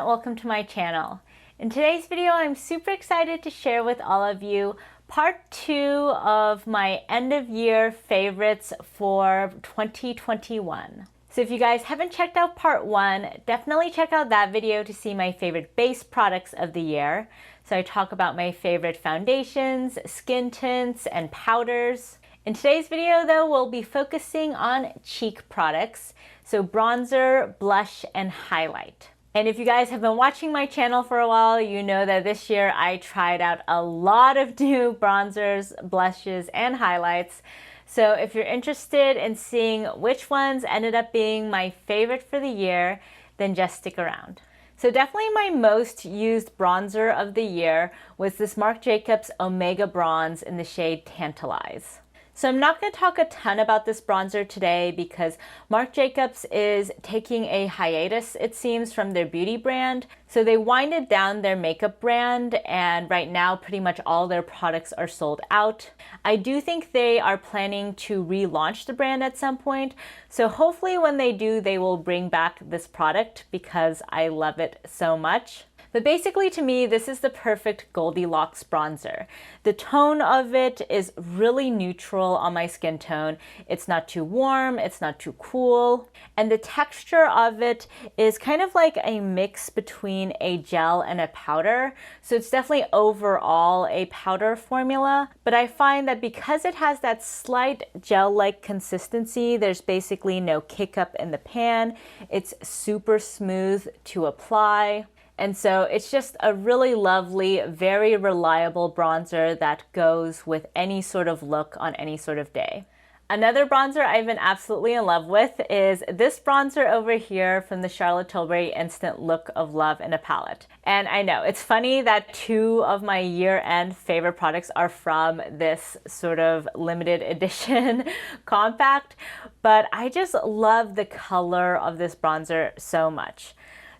welcome to my channel. In today's video, I'm super excited to share with all of you part 2 of my end of year favorites for 2021. So if you guys haven't checked out part 1, definitely check out that video to see my favorite base products of the year. So I talk about my favorite foundations, skin tints, and powders. In today's video though, we'll be focusing on cheek products, so bronzer, blush, and highlight. And if you guys have been watching my channel for a while, you know that this year I tried out a lot of new bronzers, blushes, and highlights. So if you're interested in seeing which ones ended up being my favorite for the year, then just stick around. So definitely my most used bronzer of the year was this Marc Jacobs Omega Bronze in the shade Tantalize. So I'm not going to talk a ton about this bronzer today because Marc Jacobs is taking a hiatus, it seems, from their beauty brand. So they winded down their makeup brand, and right now pretty much all their products are sold out. I do think they are planning to relaunch the brand at some point. So hopefully when they do, they will bring back this product because I love it so much. But basically to me, this is the perfect Goldilocks bronzer. The tone of it is really neutral on my skin tone. It's not too warm, it's not too cool. And the texture of it is kind of like a mix between a gel and a powder. So it's definitely overall a powder formula. But I find that because it has that slight gel-like consistency, there's basically no kick up in the pan. It's super smooth to apply. And so it's just a really lovely, very reliable bronzer that goes with any sort of look on any sort of day. Another bronzer I've been absolutely in love with is this bronzer over here from the Charlotte Tilbury Instant Look of Love in a palette. And I know, it's funny that 2 of my year-end favorite products are from this sort of limited edition compact, but I just love the color of this bronzer so much.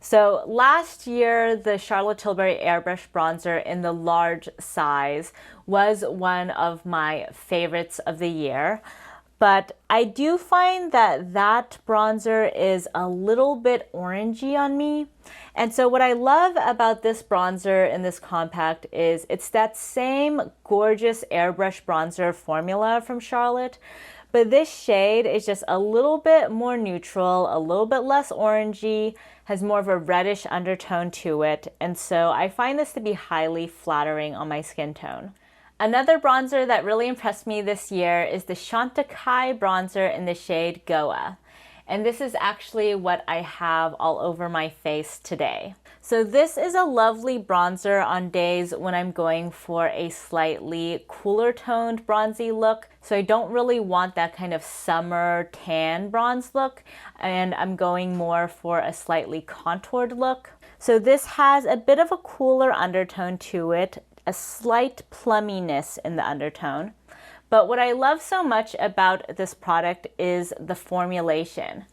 So last year, the Charlotte Tilbury Airbrush bronzer in the large size was one of my favorites of the year. But I do find that that bronzer is a little bit orangey on me. And so what I love about this bronzer in this compact is it's that same gorgeous airbrush bronzer formula from Charlotte. But this shade is just a little bit more neutral, a little bit less orangey, has more of a reddish undertone to it. And so I find this to be highly flattering on my skin tone. Another bronzer that really impressed me this year is the Chantecaille Bronzer in the shade Goa. And this is actually what I have all over my face today. So this is a lovely bronzer on days when I'm going for a slightly cooler toned bronzy look. So I don't really want that kind of summer tan bronze look, and I'm going more for a slightly contoured look. So this has a bit of a cooler undertone to it, a slight plumminess in the undertone. But what I love so much about this product is the formulation.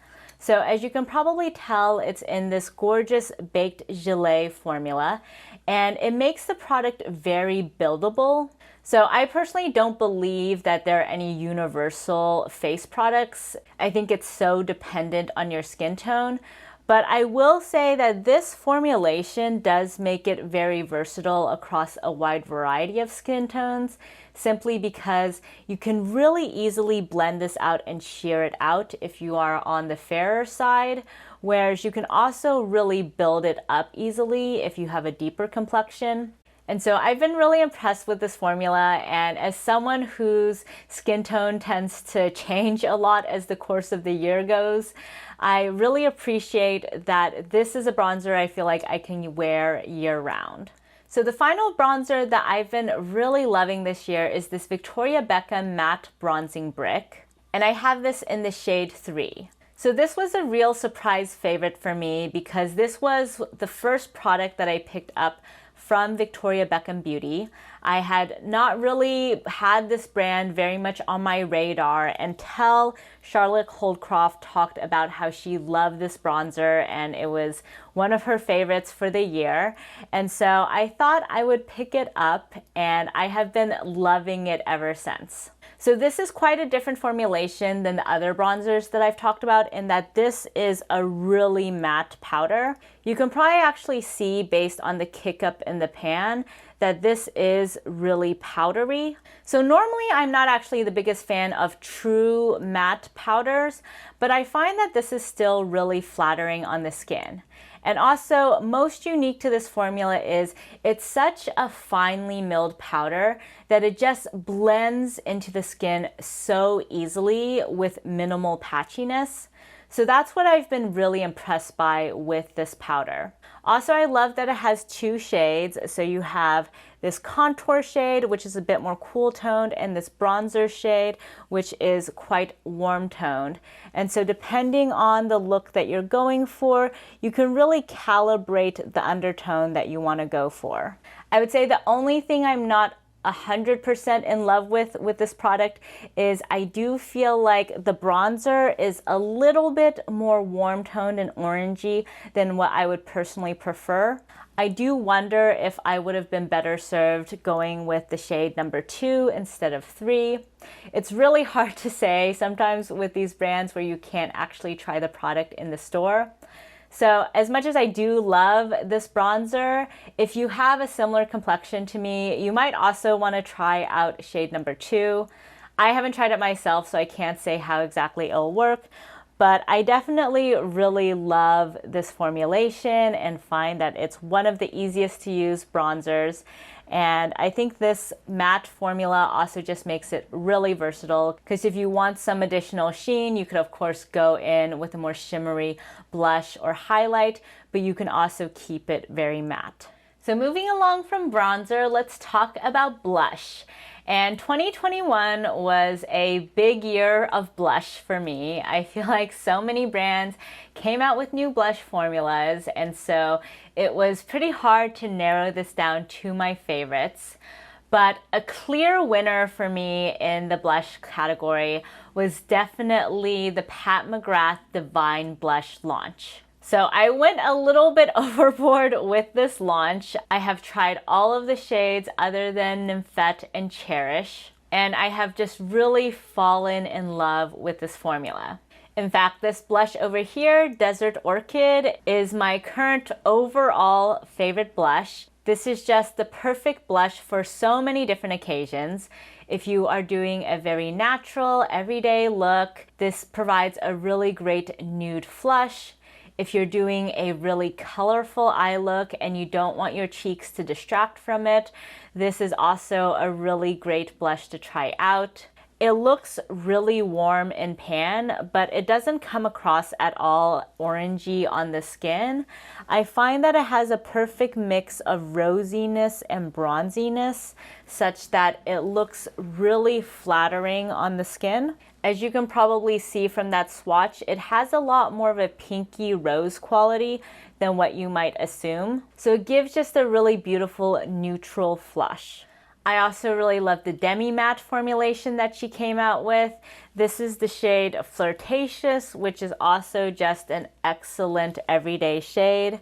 So as you can probably tell, it's in this gorgeous baked gelée formula, and it makes the product very buildable. So I personally don't believe that there are any universal face products. I think it's so dependent on your skin tone. But I will say that this formulation does make it very versatile across a wide variety of skin tones, simply because you can really easily blend this out and sheer it out if you are on the fairer side, whereas you can also really build it up easily if you have a deeper complexion. And so I've been really impressed with this formula, and as someone whose skin tone tends to change a lot as the course of the year goes, I really appreciate that this is a bronzer I feel like I can wear year-round. So the final bronzer that I've been really loving this year is this Victoria Beckham Matte Bronzing Brick, and I have this in the shade 3. So this was a real surprise favorite for me because this was the first product that I picked up from Victoria Beckham Beauty. I had not really had this brand very much on my radar until Charlotte Holdcroft talked about how she loved this bronzer and it was one of her favorites for the year. And so I thought I would pick it up, and I have been loving it ever since. So this is quite a different formulation than the other bronzers that I've talked about in that this is a really matte powder. You can probably actually see based on the kick up in the pan that this is really powdery. So normally I'm not actually the biggest fan of true matte powders, but I find that this is still really flattering on the skin. And also, most unique to this formula is it's such a finely milled powder that it just blends into the skin so easily with minimal patchiness. So that's what I've been really impressed by with this powder. Also, I love that it has two shades. So you have this contour shade, which is a bit more cool toned, and this bronzer shade, which is quite warm toned. And so depending on the look that you're going for, you can really calibrate the undertone that you want to go for. I would say the only thing I'm not 100% in love with this product is I do feel like the bronzer is a little bit more warm toned and orangey than what I would personally prefer. I do wonder if I would have been better served going with the shade number 2 instead of 3. It's really hard to say sometimes with these brands where you can't actually try the product in the store. So as much as I do love this bronzer, if you have a similar complexion to me, you might also want to try out shade number 2. I haven't tried it myself, so I can't say how exactly it'll work, but I definitely really love this formulation and find that it's one of the easiest to use bronzers. And I think this matte formula also just makes it really versatile because if you want some additional sheen, you could of course go in with a more shimmery blush or highlight, but you can also keep it very matte. So moving along from bronzer, let's talk about blush. And 2021 was a big year of blush for me. I feel like so many brands came out with new blush formulas, and so it was pretty hard to narrow this down to my favorites. But a clear winner for me in the blush category was definitely the Pat McGrath Divine Blush launch. So I went a little bit overboard with this launch. I have tried all of the shades other than Nymphette and Cherish, and I have just really fallen in love with this formula. In fact, this blush over here, Desert Orchid, is my current overall favorite blush. This is just the perfect blush for so many different occasions. If you are doing a very natural, everyday look, this provides a really great nude flush. If you're doing a really colorful eye look and you don't want your cheeks to distract from it, this is also a really great blush to try out. It looks really warm in pan, but it doesn't come across at all orangey on the skin. I find that it has a perfect mix of rosiness and bronziness, such that it looks really flattering on the skin. As you can probably see from that swatch, it has a lot more of a pinky rose quality than what you might assume. So it gives just a really beautiful neutral flush. I also really love the demi matte formulation that she came out with. This is the shade Fleurtatious, which is also just an excellent everyday shade.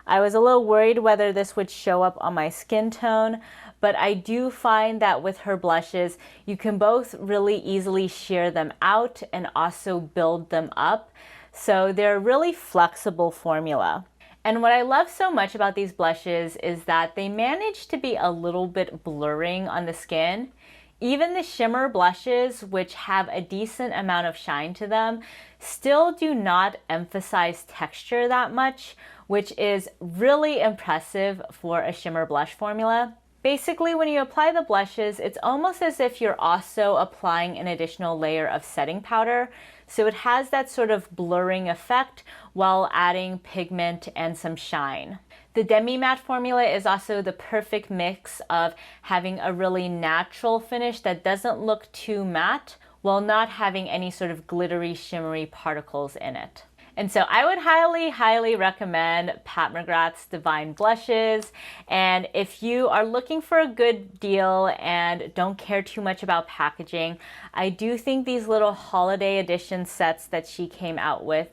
I was a little worried whether this would show up on my skin tone, but I do find that with her blushes, you can both really easily sheer them out and also build them up. So they're a really flexible formula. And what I love so much about these blushes is that they manage to be a little bit blurring on the skin. Even the shimmer blushes, which have a decent amount of shine to them, still do not emphasize texture that much, which is really impressive for a shimmer blush formula. Basically, when you apply the blushes, it's almost as if you're also applying an additional layer of setting powder. So it has that sort of blurring effect while adding pigment and some shine. The demi matte formula is also the perfect mix of having a really natural finish that doesn't look too matte while not having any sort of glittery, shimmery particles in it. And so I would highly recommend Pat McGrath's Divine Blushes. And if you are looking for a good deal and don't care too much about packaging, I do think these little holiday edition sets that she came out with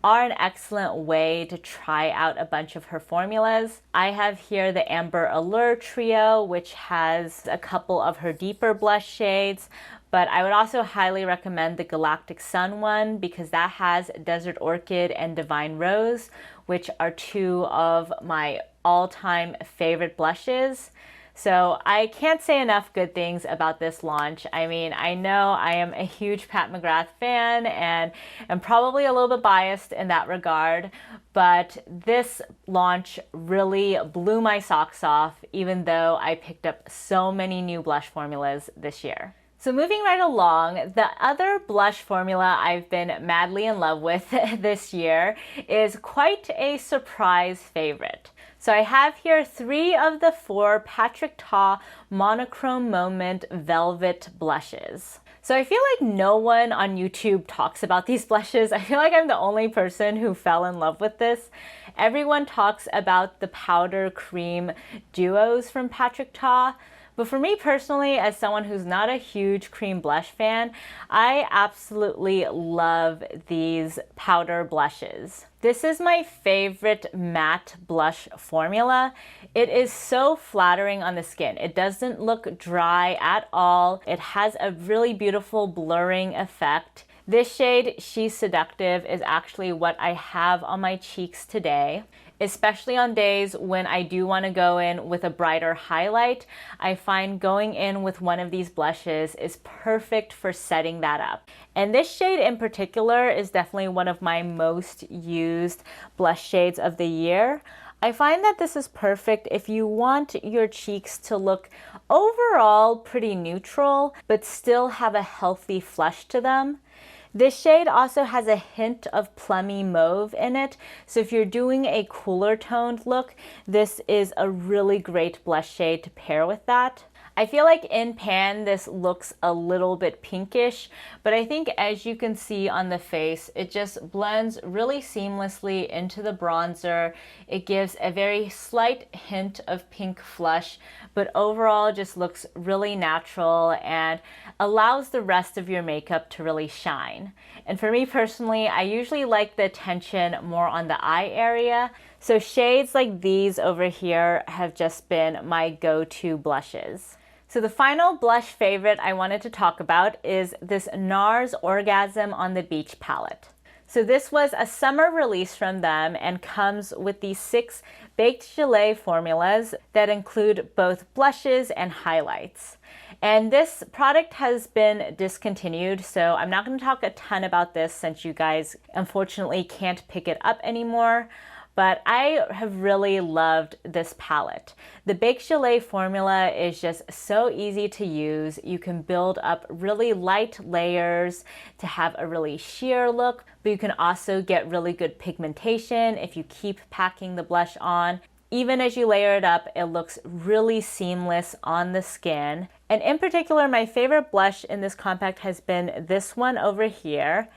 are an excellent way to try out a bunch of her formulas. I have here the Amber Allure Trio, which has a couple of her deeper blush shades, but I would also highly recommend the Galactic Sun one because that has Desert Orchid and Divine Rose, which are two of my all-time favorite blushes. So I can't say enough good things about this launch. I mean, I know I am a huge Pat McGrath fan and am probably a little bit biased in that regard, but this launch really blew my socks off, even though I picked up so many new blush formulas this year. So moving right along, the other blush formula I've been madly in love with this year is quite a surprise favorite. So I have here 3 of the 4 Patrick Ta Monochrome Moment Velvet blushes. So I feel like no one on YouTube talks about these blushes. I feel like I'm the only person who fell in love with this. Everyone talks about the powder cream duos from Patrick Ta. But for me personally, as someone who's not a huge cream blush fan, I absolutely love these powder blushes. This is my favorite matte blush formula. It is so flattering on the skin. It doesn't look dry at all. It has a really beautiful blurring effect. This shade, She's Seductive, is actually what I have on my cheeks today. Especially on days when I do want to go in with a brighter highlight, I find going in with one of these blushes is perfect for setting that up. And this shade in particular is definitely one of my most used blush shades of the year. I find that this is perfect if you want your cheeks to look overall pretty neutral, but still have a healthy flush to them. This shade also has a hint of plummy mauve in it, so if you're doing a cooler toned look, this is a really great blush shade to pair with that. I feel like in pan this looks a little bit pinkish, but I think as you can see on the face, it just blends really seamlessly into the bronzer. It gives a very slight hint of pink flush, but overall just looks really natural and allows the rest of your makeup to really shine. And for me personally, I usually like the attention more on the eye area. So shades like these over here have just been my go-to blushes. So the final blush favorite I wanted to talk about is this NARS Orgasm on the Beach palette. So this was a summer release from them and comes with these 6 baked gelée formulas that include both blushes and highlights. And this product has been discontinued, so I'm not going to talk a ton about this since you guys unfortunately can't pick it up anymore. But I have really loved this palette. The Baked Gelée formula is just so easy to use. You can build up really light layers to have a really sheer look, but you can also get really good pigmentation if you keep packing the blush on. Even as you layer it up, it looks really seamless on the skin. And in particular, my favorite blush in this compact has been this one over here.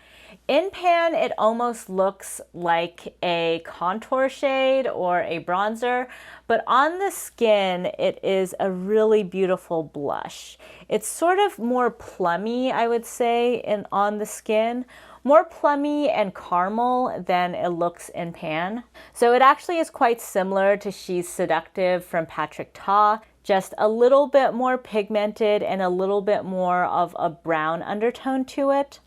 In pan, it almost looks like a contour shade or a bronzer, but on the skin, it is a really beautiful blush. It's sort of more plummy, I would say, on the skin. More plummy and caramel than it looks in pan. So it actually is quite similar to She's Seductive from Patrick Ta, just a little bit more pigmented and a little bit more of a brown undertone to it.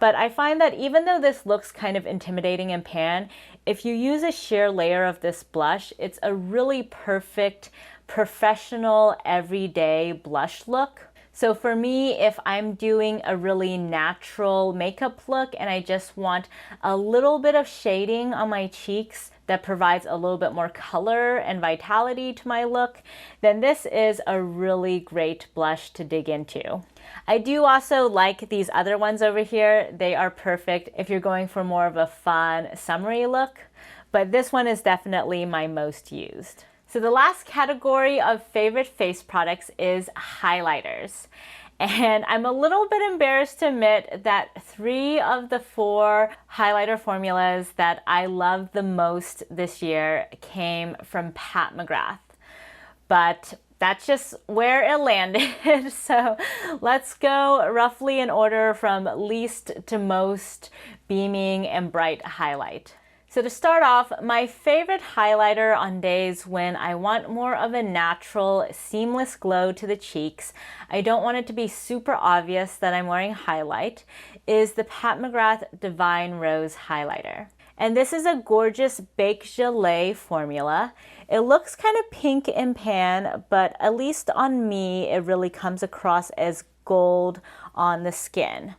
But I find that even though this looks kind of intimidating in pan, if you use a sheer layer of this blush, it's a really perfect, professional, everyday blush look. So for me, if I'm doing a really natural makeup look and I just want a little bit of shading on my cheeks that provides a little bit more color and vitality to my look, then this is a really great blush to dig into. I do also like these other ones over here. They are perfect if you're going for more of a fun, summery look, but this one is definitely my most used. So the last category of favorite face products is highlighters. And I'm a little bit embarrassed to admit that 3 of the 4 highlighter formulas that I loved the most this year came from Pat McGrath. But that's just where it landed. So let's go roughly in order from least to most beaming and bright highlight. So to start off, my favorite highlighter on days when I want more of a natural, seamless glow to the cheeks, I don't want it to be super obvious that I'm wearing highlight, is the Pat McGrath Divine Rose Highlighter. And this is a gorgeous Baked Gelée formula. It looks kind of pink in pan, but at least on me, it really comes across as gold on the skin.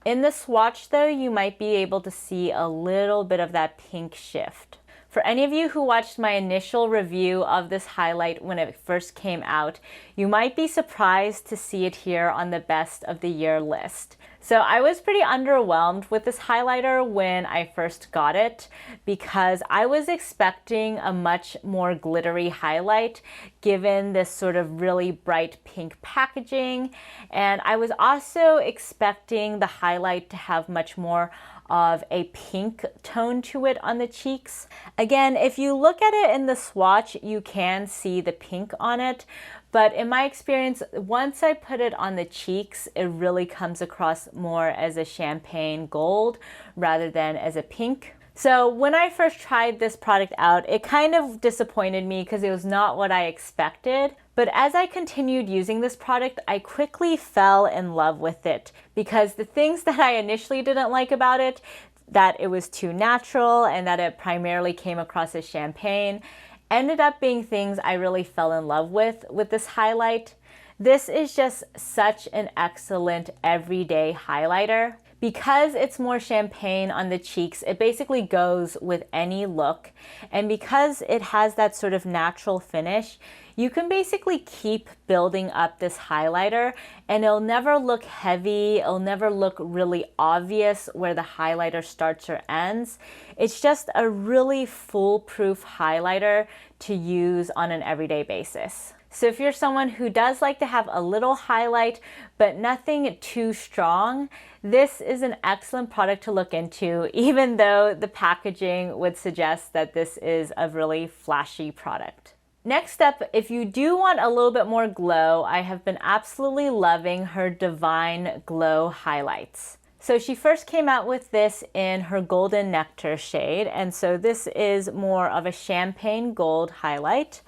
In the swatch though, you might be able to see a little bit of that pink shift. For any of you who watched my initial review of this highlight when it first came out, you might be surprised to see it here on the best of the year list. So I was pretty underwhelmed with this highlighter when I first got it because I was expecting a much more glittery highlight given this sort of really bright pink packaging, and I was also expecting the highlight to have much more of a pink tone to it on the cheeks. Again, if you look at it in the swatch, you can see the pink on it, but in my experience, once I put it on the cheeks, it really comes across more as a champagne gold rather than as a pink. So when I first tried this product out, it kind of disappointed me because it was not what I expected. But as I continued using this product, I quickly fell in love with it because the things that I initially didn't like about it, that it was too natural and that it primarily came across as champagne, ended up being things I really fell in love with this highlight. This is just such an excellent everyday highlighter. Because it's more champagne on the cheeks, it basically goes with any look. And because it has that sort of natural finish, you can basically keep building up this highlighter and it'll never look heavy, it'll never look really obvious where the highlighter starts or ends. It's just a really foolproof highlighter to use on an everyday basis. So if you're someone who does like to have a little highlight, but nothing too strong, this is an excellent product to look into, even though the packaging would suggest that this is a really flashy product. Next up, if you do want a little bit more glow, I have been absolutely loving her Divine Glow highlights. So she first came out with this in her Golden Nectar shade, and so this is more of a champagne gold highlight.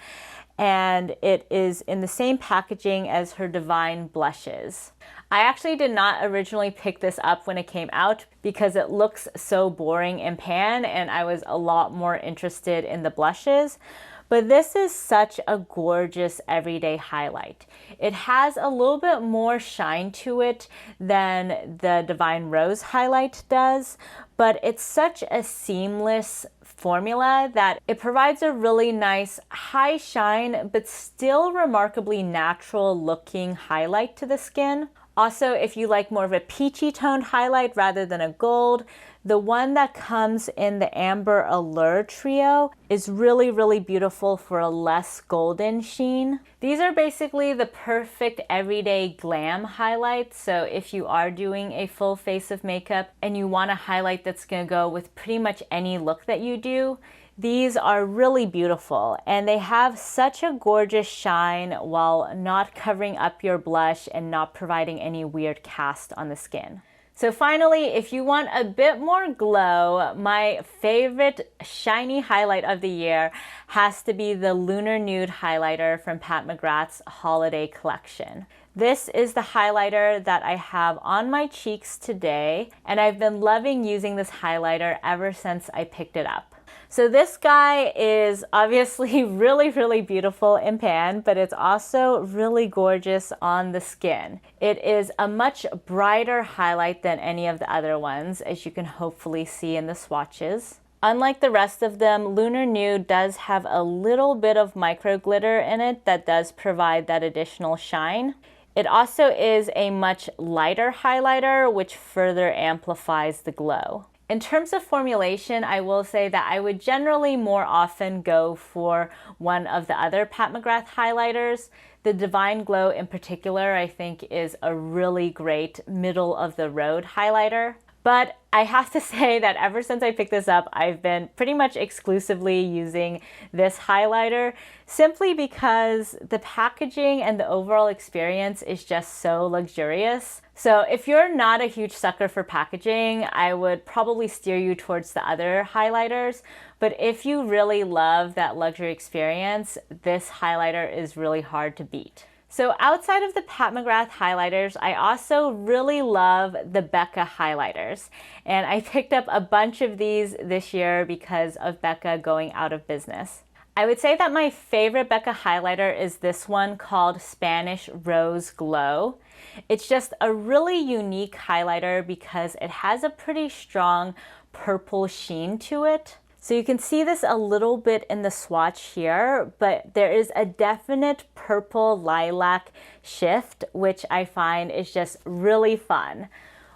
And it is in the same packaging as her Divine Blushes. I actually did not originally pick this up when it came out because it looks so boring in pan and I was a lot more interested in the blushes. But this is such a gorgeous everyday highlight. It has a little bit more shine to it than the Divine Rose highlight does, but it's such a seamless formula that it provides a really nice high shine, but still remarkably natural looking highlight to the skin. Also, if you like more of a peachy toned highlight rather than a gold, the one that comes in the Amber Allure trio is really, really beautiful for a less golden sheen. These are basically the perfect everyday glam highlights. So if you are doing a full face of makeup and you want a highlight that's gonna go with pretty much any look that you do, these are really beautiful and they have such a gorgeous shine while not covering up your blush and not providing any weird cast on the skin. So finally, if you want a bit more glow, my favorite shiny highlight of the year has to be the Lunar Nude highlighter from Pat McGrath's holiday collection. This is the highlighter that I have on my cheeks today, and I've been loving using this highlighter ever since I picked it up. So this guy is obviously really, really beautiful in pan, but it's also really gorgeous on the skin. It is a much brighter highlight than any of the other ones, as you can hopefully see in the swatches. Unlike the rest of them, Lunar Nude does have a little bit of micro glitter in it that does provide that additional shine. It also is a much lighter highlighter, which further amplifies the glow. In terms of formulation, I will say that I would generally more often go for one of the other Pat McGrath highlighters. The Divine Glow in particular, I think, is a really great middle of the road highlighter. But I have to say that ever since I picked this up, I've been pretty much exclusively using this highlighter simply because the packaging and the overall experience is just so luxurious. So if you're not a huge sucker for packaging, I would probably steer you towards the other highlighters. But if you really love that luxury experience, this highlighter is really hard to beat. So outside of the Pat McGrath highlighters, I also really love the Becca highlighters. And I picked up a bunch of these this year because of Becca going out of business. I would say that my favorite Becca highlighter is this one called Spanish Rose Glow. It's just a really unique highlighter because it has a pretty strong purple sheen to it. So you can see this a little bit in the swatch here, but there is a definite purple lilac shift, which I find is just really fun.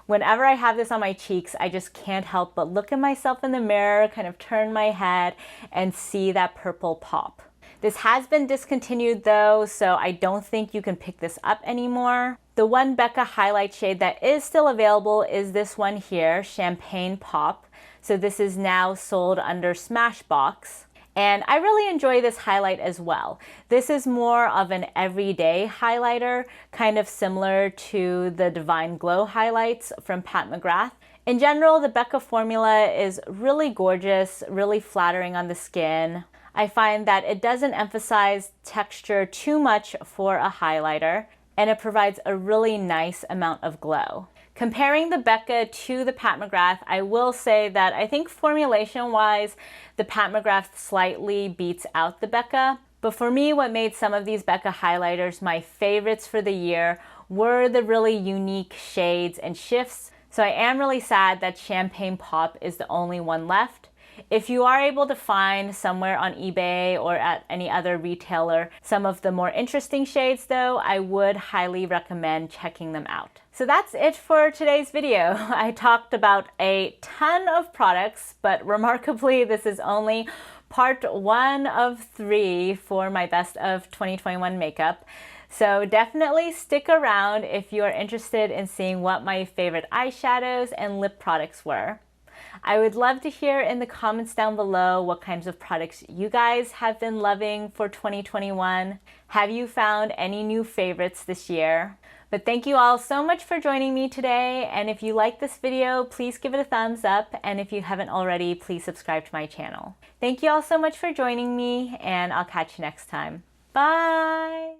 Whenever I have this on my cheeks, I just can't help but look at myself in the mirror, kind of turn my head and see that purple pop. This has been discontinued though, so I don't think you can pick this up anymore. The one Becca highlight shade that is still available is this one here, Champagne Pop. So this is now sold under Smashbox. And I really enjoy this highlight as well. This is more of an everyday highlighter, kind of similar to the Divine Glow highlights from Pat McGrath. In general, the Becca formula is really gorgeous, really flattering on the skin. I find that it doesn't emphasize texture too much for a highlighter, and it provides a really nice amount of glow. Comparing the Becca to the Pat McGrath, I will say that I think formulation-wise, the Pat McGrath slightly beats out the Becca. But for me, what made some of these Becca highlighters my favorites for the year were the really unique shades and shifts. So I am really sad that Champagne Pop is the only one left. If you are able to find somewhere on eBay or at any other retailer some of the more interesting shades though, I would highly recommend checking them out. So that's it for today's video. I talked about a ton of products, but remarkably this is only part 1 of 3 for my best of 2021 makeup. So definitely stick around if you are interested in seeing what my favorite eyeshadows and lip products were. I would love to hear in the comments down below what kinds of products you guys have been loving for 2021. Have you found any new favorites this year? But thank you all so much for joining me today, and if you like this video, please give it a thumbs up, and if you haven't already, please subscribe to my channel. Thank you all so much for joining me, and I'll catch you next time. Bye!